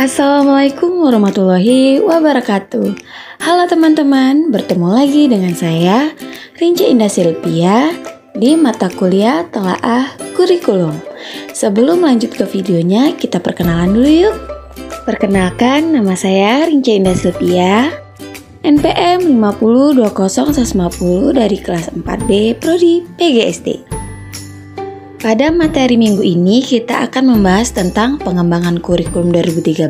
Assalamualaikum warahmatullahi wabarakatuh. Halo teman-teman, bertemu lagi dengan saya Rinca Indah Silvia di mata kuliah Telaah Kurikulum. Sebelum lanjut ke videonya, kita perkenalan dulu yuk. Perkenalkan, nama saya Rinca Indah Silvia, NPM 5020150 dari kelas 4B Prodi PGSD. Pada materi minggu ini kita akan membahas tentang pengembangan kurikulum 2013,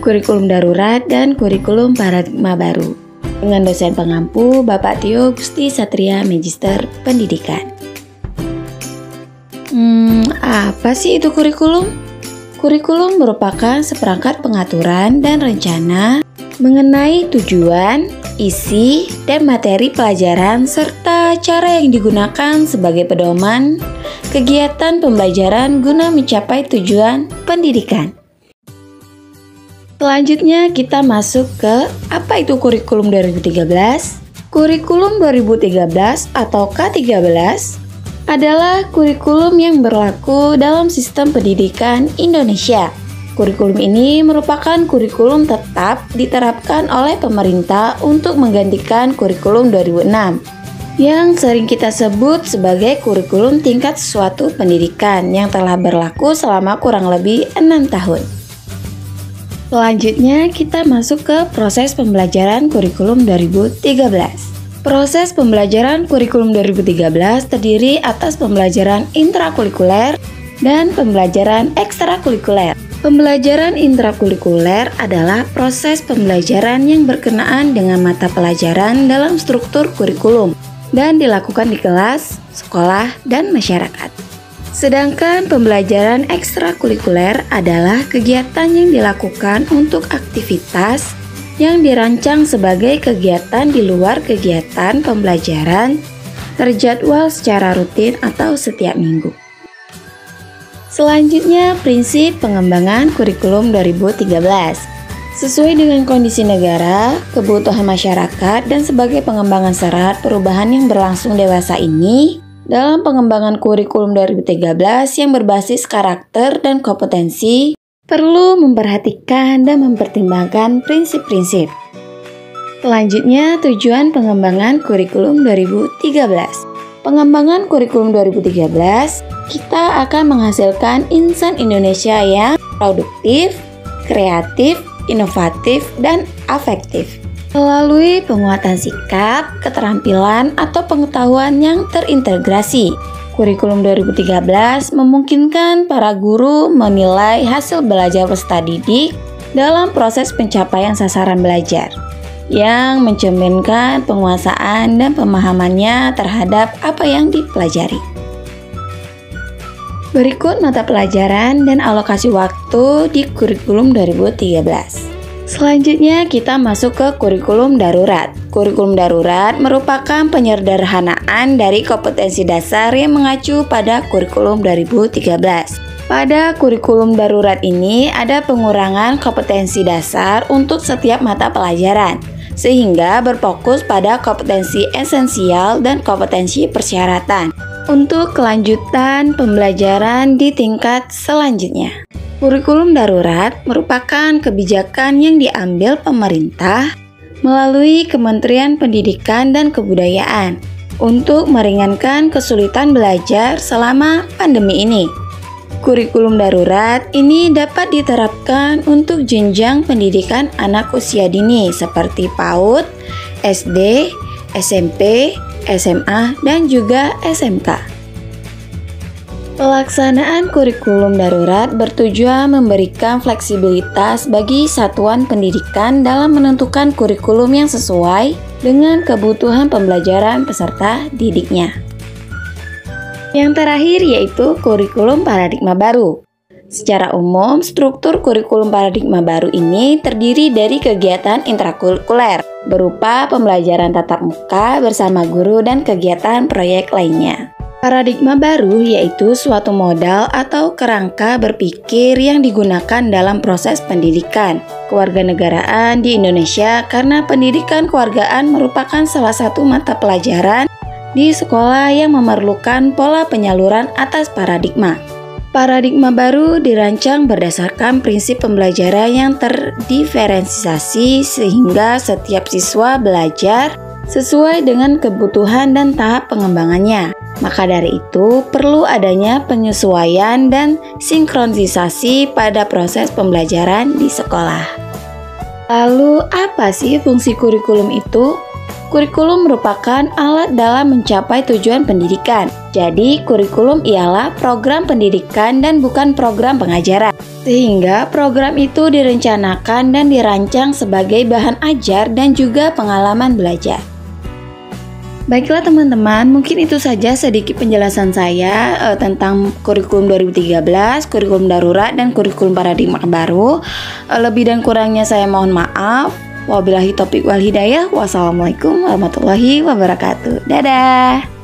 kurikulum darurat, dan kurikulum paradigma baru dengan dosen pengampu Bapak Tio Gusti Satria Magister Pendidikan. Apa sih itu kurikulum? Kurikulum merupakan seperangkat pengaturan dan rencana mengenai tujuan, isi, dan materi pelajaran serta cara yang digunakan sebagai pedoman kegiatan pembelajaran guna mencapai tujuan pendidikan. Selanjutnya kita masuk ke apa itu kurikulum 2013. Kurikulum 2013 atau K13 adalah kurikulum yang berlaku dalam sistem pendidikan Indonesia. Kurikulum ini merupakan kurikulum tetap diterapkan oleh pemerintah untuk menggantikan kurikulum 2006 yang sering kita sebut sebagai kurikulum tingkat suatu pendidikan yang telah berlaku selama kurang lebih 6 tahun. Selanjutnya kita masuk ke proses pembelajaran kurikulum 2013. Proses pembelajaran kurikulum 2013 terdiri atas pembelajaran intrakurikuler dan pembelajaran ekstrakurikuler. Pembelajaran intrakurikuler adalah proses pembelajaran yang berkenaan dengan mata pelajaran dalam struktur kurikulum dan dilakukan di kelas, sekolah, dan masyarakat. Sedangkan pembelajaran ekstrakurikuler adalah kegiatan yang dilakukan untuk aktivitas yang dirancang sebagai kegiatan di luar kegiatan pembelajaran terjadwal secara rutin atau setiap minggu. Selanjutnya, prinsip pengembangan kurikulum 2013. Sesuai dengan kondisi negara, kebutuhan masyarakat, dan sebagai pengembangan syarat perubahan yang berlangsung dewasa ini, dalam pengembangan kurikulum 2013 yang berbasis karakter dan kompetensi, perlu memperhatikan dan mempertimbangkan prinsip-prinsip. Selanjutnya, tujuan pengembangan kurikulum 2013. Pengembangan kurikulum 2013, kita akan menghasilkan insan Indonesia yang produktif, kreatif, inovatif, dan afektif melalui penguatan sikap, keterampilan, atau pengetahuan yang terintegrasi. Kurikulum 2013 memungkinkan para guru menilai hasil belajar peserta didik dalam proses pencapaian sasaran belajar yang mencerminkan penguasaan dan pemahamannya terhadap apa yang dipelajari. Berikut mata pelajaran dan alokasi waktu di kurikulum 2013. Selanjutnya kita masuk ke kurikulum darurat. Kurikulum darurat merupakan penyederhanaan dari kompetensi dasar yang mengacu pada kurikulum 2013. Pada kurikulum darurat ini ada pengurangan kompetensi dasar untuk setiap mata pelajaran, sehingga berfokus pada kompetensi esensial dan kompetensi persyaratan untuk kelanjutan pembelajaran di tingkat selanjutnya. Kurikulum darurat merupakan kebijakan yang diambil pemerintah melalui Kementerian Pendidikan dan Kebudayaan untuk meringankan kesulitan belajar selama pandemi ini. Kurikulum darurat ini dapat diterapkan untuk jenjang pendidikan anak usia dini seperti PAUD, SD, SMP, SMA, dan juga SMK. Pelaksanaan kurikulum darurat bertujuan memberikan fleksibilitas bagi satuan pendidikan dalam menentukan kurikulum yang sesuai dengan kebutuhan pembelajaran peserta didiknya. Yang terakhir yaitu kurikulum paradigma baru. Secara umum, struktur kurikulum paradigma baru ini terdiri dari kegiatan intrakurikuler berupa pembelajaran tatap muka bersama guru dan kegiatan proyek lainnya. Paradigma baru yaitu suatu modal atau kerangka berpikir yang digunakan dalam proses pendidikan kewarganegaraan di Indonesia karena pendidikan kewargaan merupakan salah satu mata pelajaran di sekolah yang memerlukan pola penyaluran atas paradigma. Paradigma baru dirancang berdasarkan prinsip pembelajaran yang terdiferensiasi sehingga setiap siswa belajar sesuai dengan kebutuhan dan tahap pengembangannya. Maka dari itu, perlu adanya penyesuaian dan sinkronisasi pada proses pembelajaran di sekolah. Lalu, apa sih fungsi kurikulum itu? Kurikulum merupakan alat dalam mencapai tujuan pendidikan. Jadi, kurikulum ialah program pendidikan dan bukan program pengajaran. Sehingga program itu direncanakan dan dirancang sebagai bahan ajar dan juga pengalaman belajar. Baiklah teman-teman, mungkin itu saja sedikit penjelasan saya tentang kurikulum 2013, kurikulum darurat, dan kurikulum paradigma baru. Lebih dan kurangnya saya mohon maaf. Wabillahi taufiq wal hidayah. Wassalamualaikum warahmatullahi wabarakatuh. Dadah.